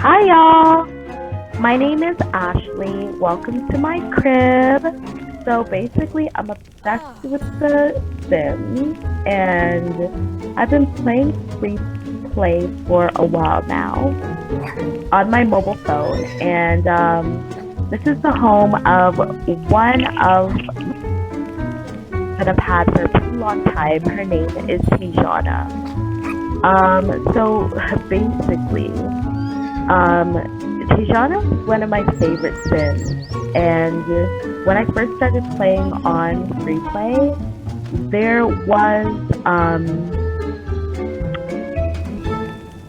Hi y'all! My name is Ashley. Welcome to my crib. So basically, I'm obsessed with The Sims, and I've been playing Freeplay for a while now on my mobile phone. And this is the home of one of that I've had for a pretty long time. Her name is Tijana. So basically, Tijana is one of my favorite Sims, and when I first started playing on Freeplay, there was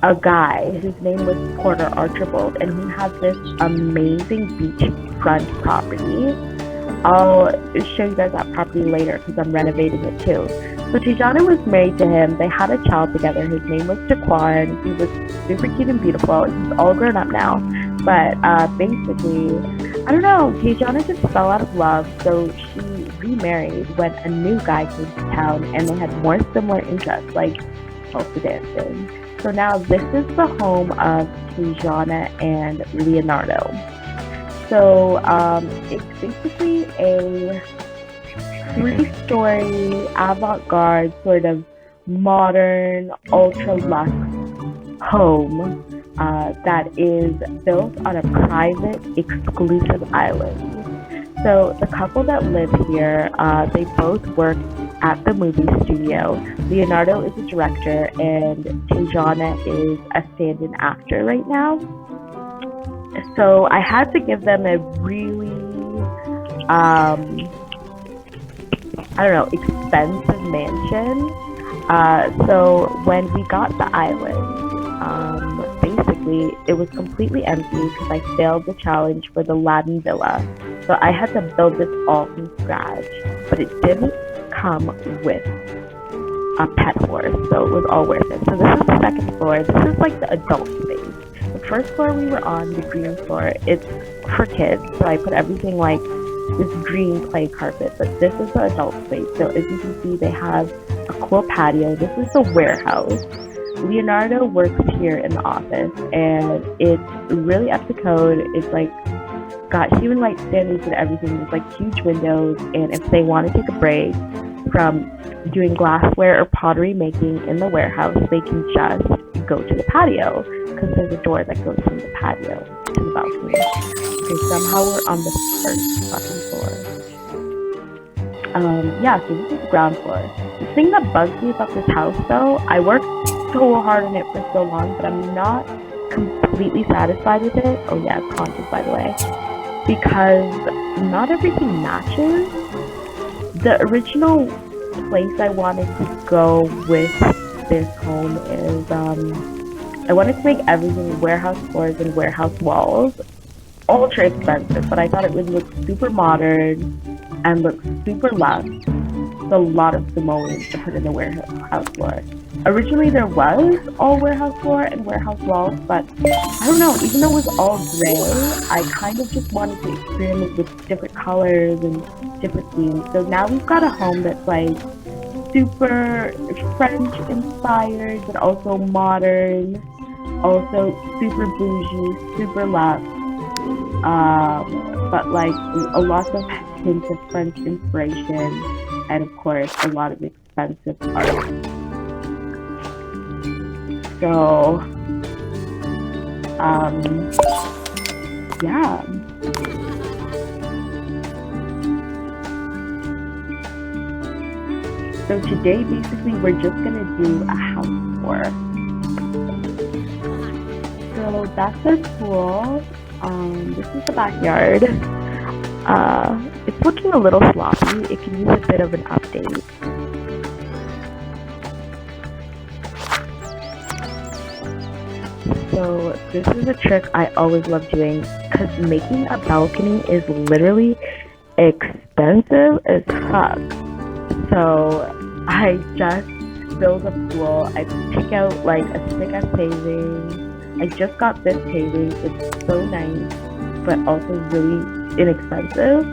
a guy whose name was Porter Archibald, and he had this amazing beachfront property. I'll show you guys that property later because I'm renovating it too. So Tijana was married to him. They had a child together. His name was Jaquan. He was super cute and beautiful. He's all grown up now. But basically, I don't know, Tijana just fell out of love. So she remarried when a new guy came to town and they had more similar interests like salsa dancing. So now this is the home of Tijana and Leonardo. So it's basically a three-story avant-garde sort of modern ultra-luxe home that is built on a private exclusive island. So the couple that live here, they both work at the movie studio. Leonardo is a director and Tijana is a stand-in actor right now. So I had to give them a really expensive mansion. So when we got the island, basically it was completely empty because I failed the challenge for the Latin Villa. So I had to build this all from scratch, but it didn't come with a pet horse, so it was all worth it. So this is the second floor. This is like the adult space. The first floor we were on, the green floor, it's for kids, so I put everything like this green play carpet, but this is the adult space. So as you can see, they have a cool patio. This is the warehouse. Leonardo works here in the office, and it's really up to code. It's like got human light standards and everything. There's like huge windows, and if they want to take a break from doing glassware or pottery making in the warehouse, they can just go to the patio because there's a door that goes from the patio to the balcony. Okay, somehow we're on the first fucking floor. So this is the ground floor. The thing that bugs me about this house, though, I worked so hard on it for so long, but I'm not completely satisfied with it. Oh yeah, it's haunted, by the way, because not everything matches. The original place I wanted to go with this home is I wanted to make everything warehouse floors and warehouse walls. Ultra expensive, but I thought it would look super modern and look super luxe. It's a lot of simoleons to put in the warehouse floor. Originally there was all warehouse floor and warehouse walls, but I don't know, even though it was all gray, I kind of just wanted to experiment with different colors and different themes. So now we've got a home that's like super French inspired, but also modern, also super bougie, super luxe, but like a lot of hints of French inspiration, and of course a lot of expensive art. So yeah. So today, basically, we're just gonna do a house tour. So that's our pool. This is the backyard. It's looking a little sloppy. It can use a bit of an update. So this is a trick I always love doing because making a balcony is literally expensive as fuck. So I just build a pool. I pick out like a thick-ass paving. I just got this paving. It's so nice, but also really inexpensive.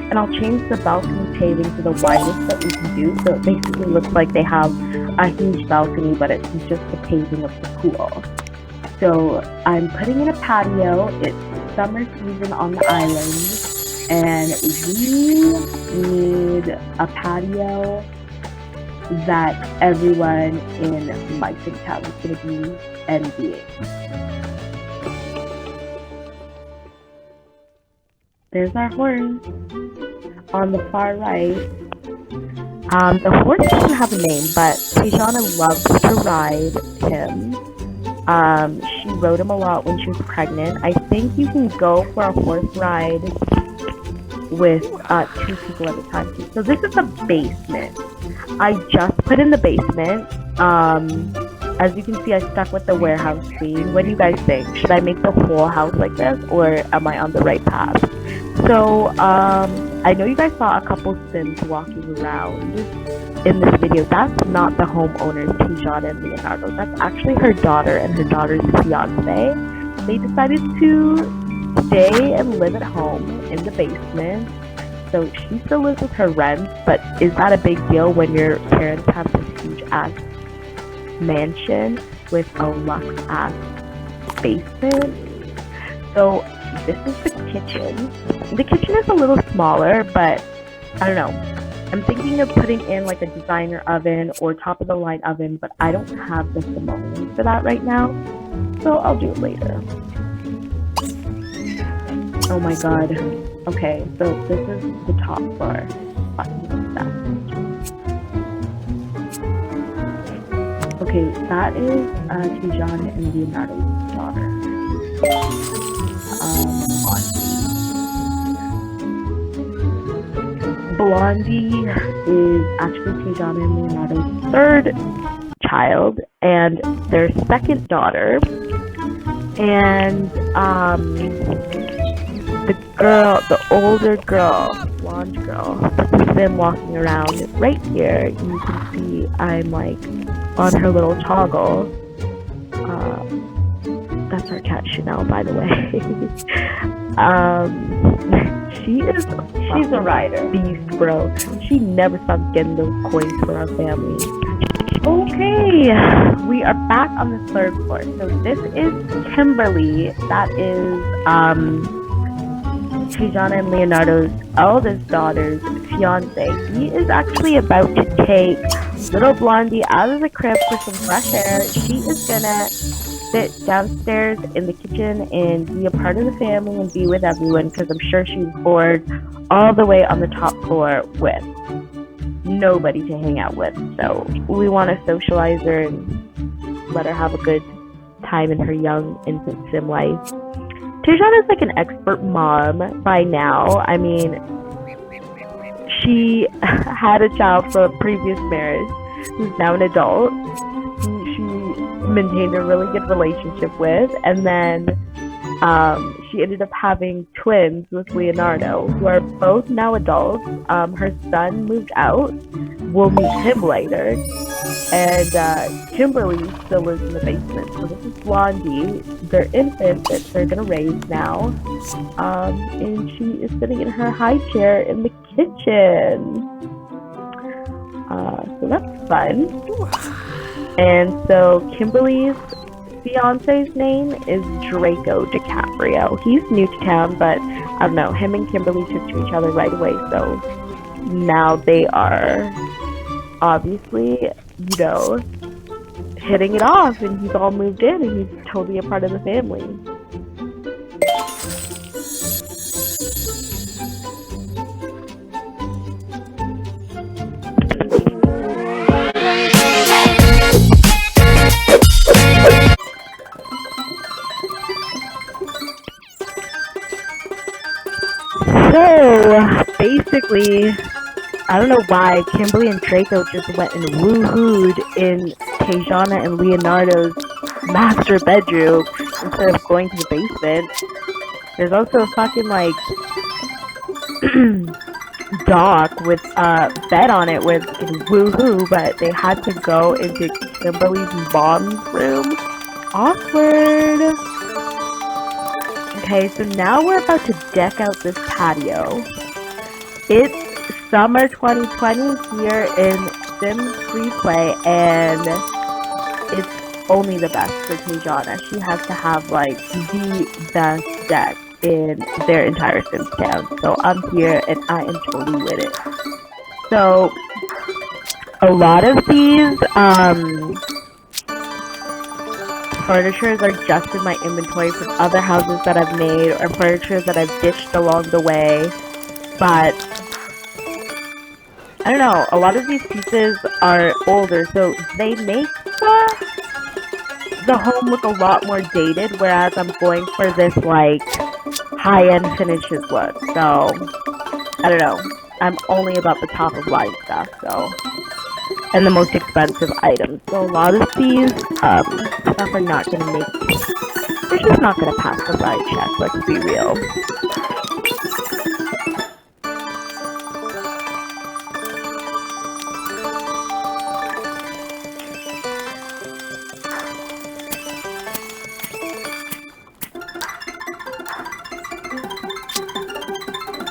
And I'll change the balcony paving to the widest that we can do, so it basically looks like they have a huge balcony, but it's just the paving of the pool. So I'm putting in a patio. It's summer season on the island, and we need a patio that everyone in my town is going to be envying. There's our horse on the far right. The horse doesn't have a name, but Tijana loves to ride him. She rode him a lot when she was pregnant. I think you can go for a horse ride with 2 people at a time. So this is the basement. I just put in the basement. As you can see, I stuck with the warehouse theme. What do you guys think? Should I make the whole house like this, or am I on the right path? So, I know you guys saw a couple Sims walking around in this video. That's not the homeowners, Tijana and Leonardo. That's actually her daughter and her daughter's fiance. They decided to stay and live at home in the basement. So she still lives with her rent, but is that a big deal when your parents have this huge ass mansion with a luxe ass basement? So this is the kitchen. The kitchen is a little smaller, but I don't know. I'm thinking of putting in like a designer oven or top of the line oven, but I don't have the simoleons for that right now, so I'll do it later. Oh my god. Okay, so this is the top floor. Okay, that is Tijana and Leonardo's daughter. Blondie is actually Tijana and Leonardo's third child and their second daughter. And the older girl, blonde girl, that's them walking around right here. You can see I'm like on her little toggle. That's our cat Chanel, by the way. She's a rider. Beast, bro. She never stops getting those coins for our family. Okay, we are back on the third floor. So this is Kimberly. That is Tijana and Leonardo's eldest daughter's fiance. He is actually about to take little Blondie out of the crib for some fresh air. She is gonna sit downstairs in the kitchen and be a part of the family and be with everyone, because I'm sure she's bored all the way on the top floor with nobody to hang out with. So we want to socialize her and let her have a good time in her young infant sim life. Tijana is like an expert mom by now. I mean, she had a child from a previous marriage who's now an adult. She maintained a really good relationship with, and then she ended up having twins with Leonardo, who are both now adults. Her son moved out. We'll meet him later. And Kimberly still lives in the basement. So this is Blondie. They're infants that they're gonna raise now. And she is sitting in her high chair in the kitchen. So that's fun. And so Kimberly's fiance's name is Draco DiCaprio. He's new to town, but I don't know, him and Kimberly took to each other right away, so now they are obviously, you know, hitting it off, and he's all moved in and he's totally a part of the family. So basically, I don't know why Kimberly and Draco just went and woohooed in Tijana and Leonardo's master bedroom instead of going to the basement. There's also a fucking like dock with a bed on it where they can woohoo, but they had to go into Kimberly's mom's room. Awkward. Okay, so now we're about to deck out this patio. It's summer 2020 here in Freeplay, and it's only the best for Tejana. She has to have like the best deck in their entire Sims town. So I'm here and I am totally with it. So a lot of these furnitures are just in my inventory from other houses that I've made or furniture that I've ditched along the way. But I don't know, a lot of these pieces are older, so they make the home look a lot more dated, whereas I'm going for this like high-end finishes look. So I don't know, I'm only about the top of line stuff, so, and the most expensive items. So a lot of these stuff are not gonna make, they're just not gonna pass the vibe check, let's be real.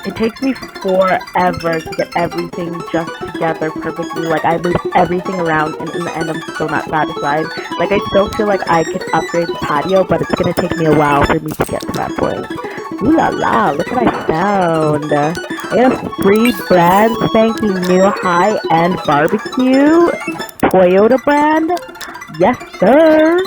It takes me forever to get everything just together perfectly. Like, I move everything around, and in the end, I'm still not satisfied. Like, I still feel like I could upgrade the patio, but it's gonna take me a while for me to get to that point. Ooh la la, look what I found. I got a free brand spanking new high-end barbecue Toyota brand. Yes, sir.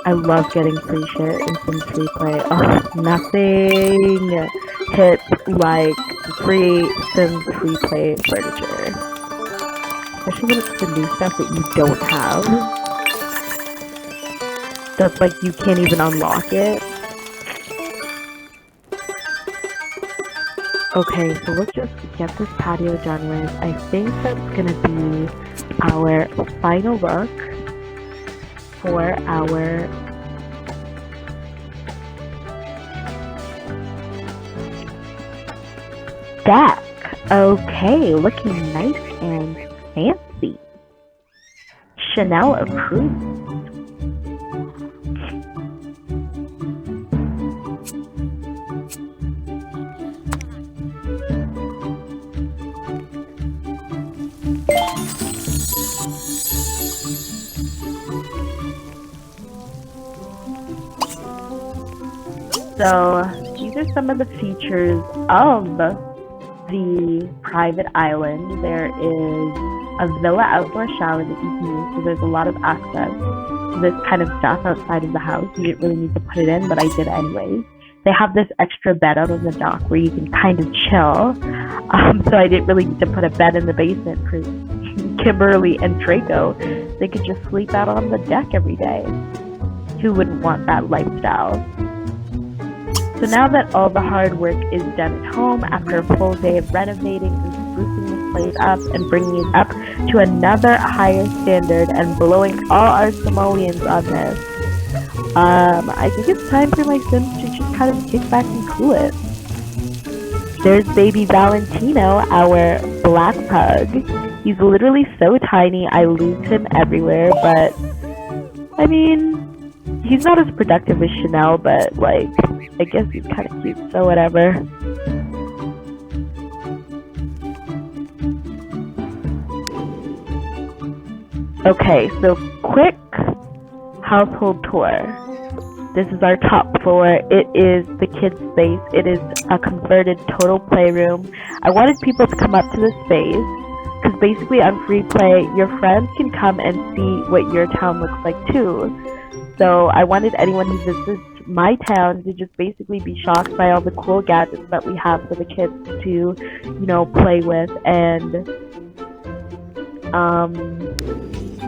I love getting free shit in some Freeplay. Oh, nothing hits like free Sims Freeplay furniture. Especially when it's the new stuff that you don't have. That's like you can't even unlock it. Okay, so let's just get this patio done with. I think that's gonna be our final look for our deck. Okay, looking nice and fancy. Chanel approved. So these are some of the features of the private island. There is a villa outdoor shower that you can use, so there's a lot of access to this kind of stuff outside of the house. You didn't really need to put it in, but I did anyways. They have this extra bed out on the dock where you can kind of chill. So I didn't really need to put a bed in the basement for Kimberly and Draco. They could just sleep out on the deck every day. Who wouldn't want that lifestyle? So now that all the hard work is done at home, after a full day of renovating and sprucing this place up and bringing it up to another higher standard and blowing all our simoleons on this, I think it's time for my Sims to just kind of kick back and cool it. There's baby Valentino, our black pug. He's literally so tiny, I lose him everywhere, but I mean, he's not as productive as Chanel, but like, I guess he's kind of cute, so whatever. Okay, so quick household tour. This is our top floor. It is the kids' space. It is a converted total playroom. I wanted people to come up to this space because basically on Freeplay, your friends can come and see what your town looks like too. So I wanted anyone who visits my town to just basically be shocked by all the cool gadgets that we have for the kids to, you know, play with. And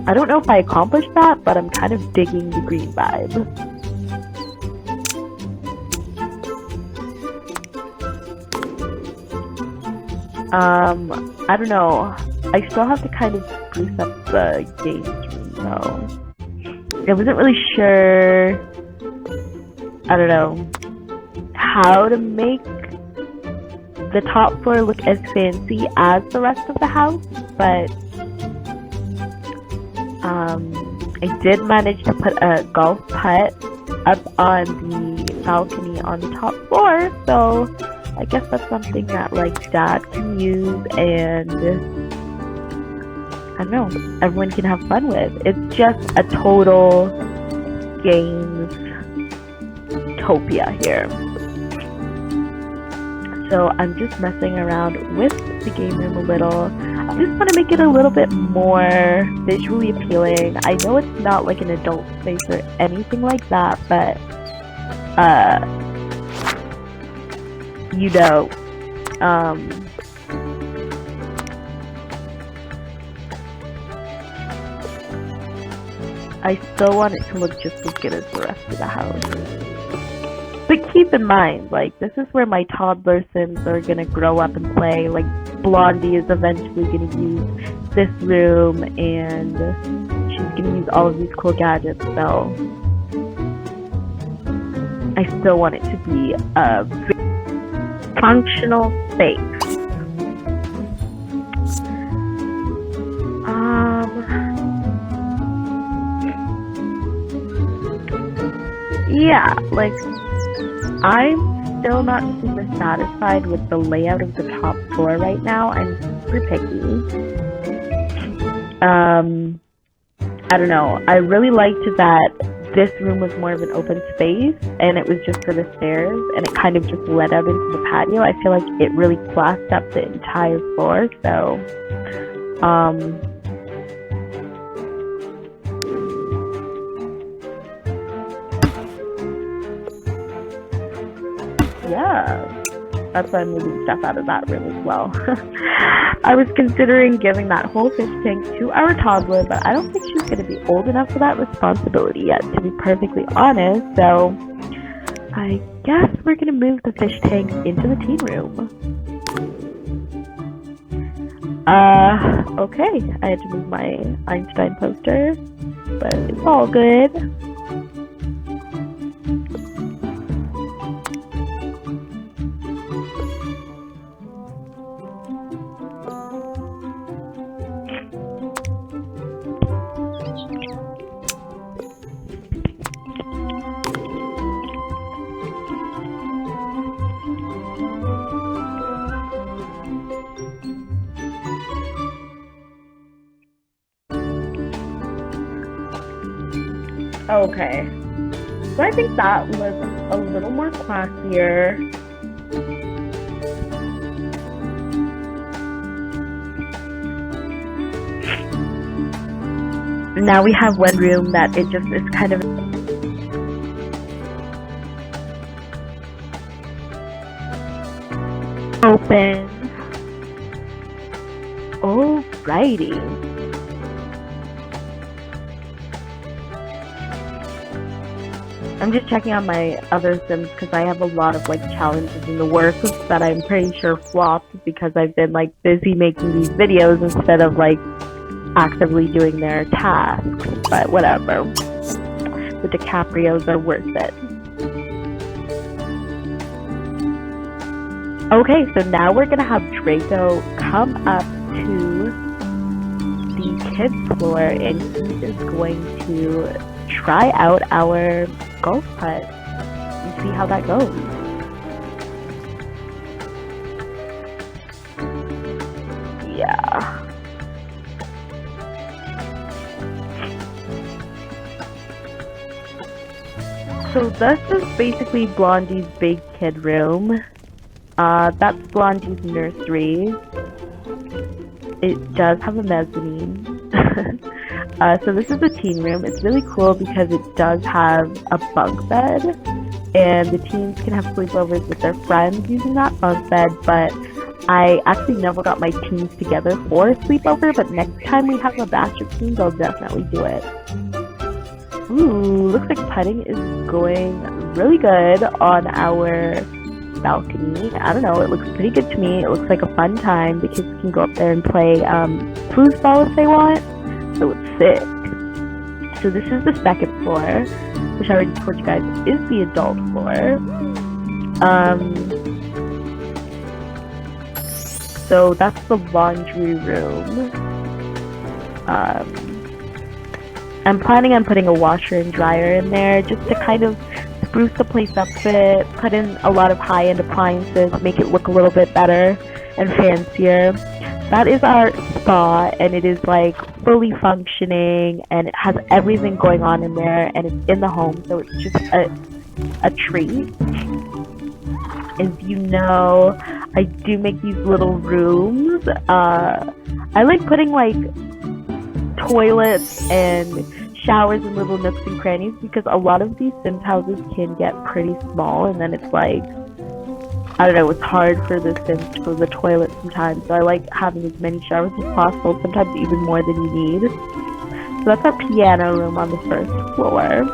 I don't know if I accomplished that, but I'm kind of digging the green vibe. I don't know. I still have to kind of spruce up the games room though. I wasn't really sure, I don't know, how to make the top floor look as fancy as the rest of the house, but I did manage to put a golf putt up on the balcony on the top floor, so I guess that's something that like Dad can use, and don't know, everyone can have fun with. It's just a total games topia here. So I'm just messing around with the game room a little. I just want to make it a little bit more visually appealing. I know it's not like an adult space or anything like that, but you know, I still want it to look just as good as the rest of the house. But keep in mind, like, this is where my toddler Sims are gonna grow up and play. Like, Blondie is eventually gonna use this room, and she's gonna use all of these cool gadgets, so I still want it to be a functional space. Yeah, like, I'm still not super satisfied with the layout of the top floor right now. I'm super picky. I don't know. I really liked that this room was more of an open space, and it was just for the stairs, and it kind of just led out into the patio. I feel like it really classed up the entire floor, so, yeah, that's why I'm moving stuff out of that room as well. I was considering giving that whole fish tank to our toddler, but I don't think she's going to be old enough for that responsibility yet, to be perfectly honest, so I guess we're going to move the fish tank into the teen room. Okay, I had to move my Einstein poster, but it's all good. Okay, so I think that was a little more classier. Now we have one room that it just is kind of open. Alrighty. I'm just checking on my other Sims because I have a lot of like challenges in the works that I'm pretty sure flopped because I've been like busy making these videos instead of like actively doing their tasks, but whatever. The DiCaprios are worth it. Okay, so now we're gonna have Draco come up to the kids floor and he is going to try out our golf putt and see how that goes. Yeah. So this is basically Blondie's big kid room. That's Blondie's nursery. It does have a mezzanine. So this is the teen room. It's really cool because it does have a bunk bed, and the teens can have sleepovers with their friends using that bunk bed, but I actually never got my teens together for a sleepover, but next time we have a batch of teens, I'll definitely do it. Ooh, looks like putting is going really good on our balcony. I don't know, it looks pretty good to me. It looks like a fun time. The kids can go up there and play foosball if they want. So it's sick. So this is the second floor, which I already told you guys is the adult floor. So that's the laundry room. I'm planning on putting a washer and dryer in there just to kind of spruce the place up a bit, put in a lot of high-end appliances, make it look a little bit better and fancier. That is our spa, and it is like fully functioning, and it has everything going on in there, and it's in the home, so it's just a treat. As you know, I do make these little rooms. I like putting like toilets and showers in little nooks and crannies because a lot of these Sims houses can get pretty small, and then it's like, I don't know, it's hard for the Sims to go to the toilet sometimes. So I like having as many showers as possible, sometimes even more than you need. So that's our piano room on the first floor.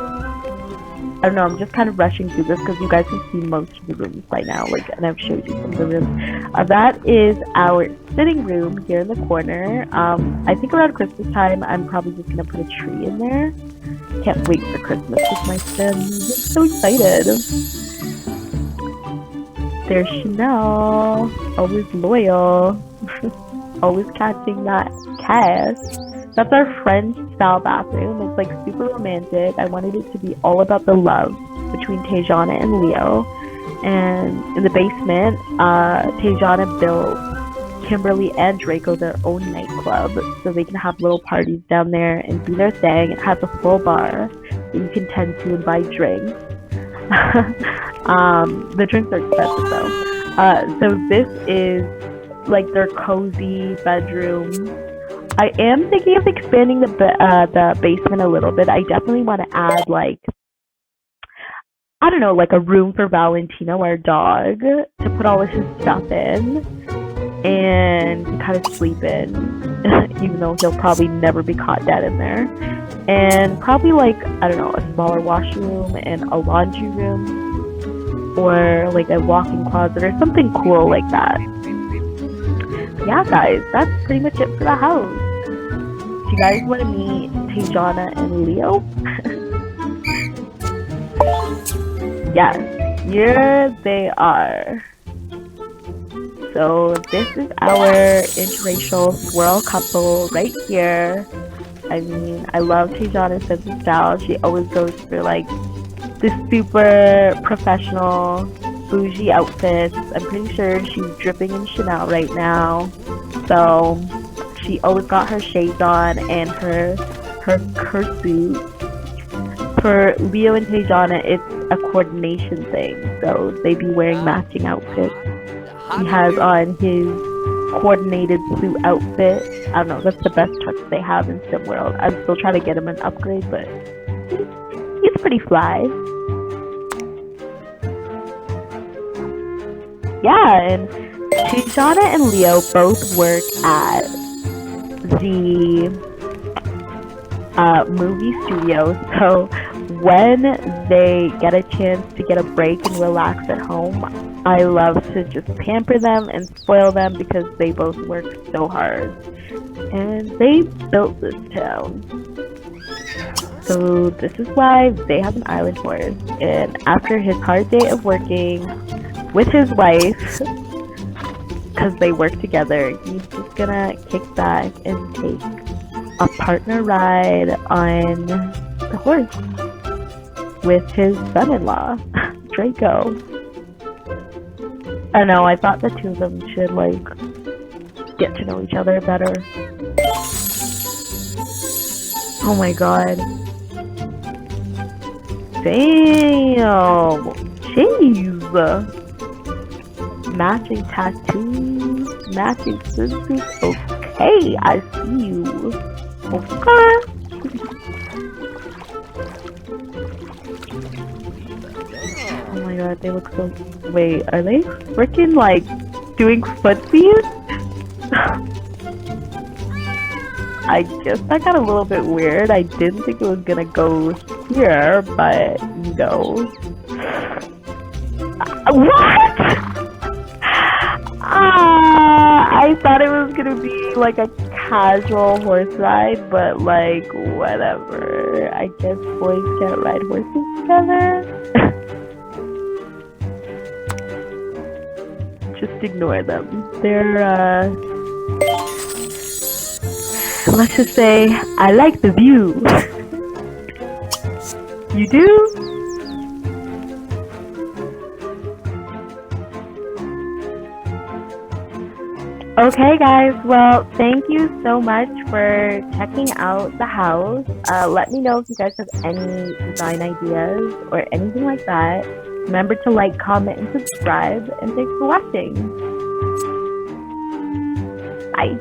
I don't know, I'm just kind of rushing through this because you guys have seen most of the rooms by now, like, and I've showed you some of the rooms. That is our sitting room here in the corner. I think around Christmas time, I'm probably just gonna put a tree in there. Can't wait for Christmas with my Sims. I'm so excited. There's Chanel, always loyal, always catching that cash. That's our French style bathroom. It's like super romantic. I wanted it to be all about the love between Tejana and Leo. And in the basement, Tejana built Kimberly and Draco their own nightclub so they can have little parties down there and do their thing. It has a full bar that you can tend to and buy drinks. The drinks are expensive though. So this is like their cozy bedroom. I am thinking of expanding the basement a little bit. I definitely want to add, like, I don't know, like a room for Valentino, our dog, to put all of his stuff in and kind of sleep in, even though he'll probably never be caught dead in there. And probably, like, I don't know, a smaller washroom and a laundry room, or like a walk-in closet or something cool like that. Yeah, guys, that's pretty much it for the house. Do you guys want to meet Tejana and Leo? Yes, here they are. So this is our interracial swirl couple right here. I mean, I love Tejana's sense of style. She always goes for like this super professional bougie outfits. I'm pretty sure she's dripping in Chanel right now. So she always got her shades on and her suit. For Leo and Tejana, it's a coordination thing. So they be wearing matching outfits. He has on his coordinated suit outfit. I don't know, that's the best tux they have in SimWorld. I'm still trying to get him an upgrade, but he's pretty fly. Yeah, and Tejana and Leo both work at the movie studio, so when they get a chance to get a break and relax at home, I love to just pamper them and spoil them because they both work so hard. And they built this town. So this is why they have an island horse. And after his hard day of working with his wife, because they work together, he's just gonna kick back and take a partner ride on the horse with his son-in-law, Draco. I don't know, I thought the two of them should, like, get to know each other better. Oh my god. Damn! Jeez! Matching tattoos, matching swimsuits. Okay, I see you. Okay. Oh my god, they look so. Wait, are they freaking like doing footsies? I guess that got a little bit weird. I didn't think it was gonna go here, but you know. What? I thought it was gonna be like a casual horse ride, but like whatever. I guess boys can't ride horses together. Just ignore them. They're let's just say I like the view. You do? Okay, guys. Well, thank you so much for checking out the house. Let me know if you guys have any design ideas or anything like that. Remember to like, comment, and subscribe. And thanks for watching. Bye.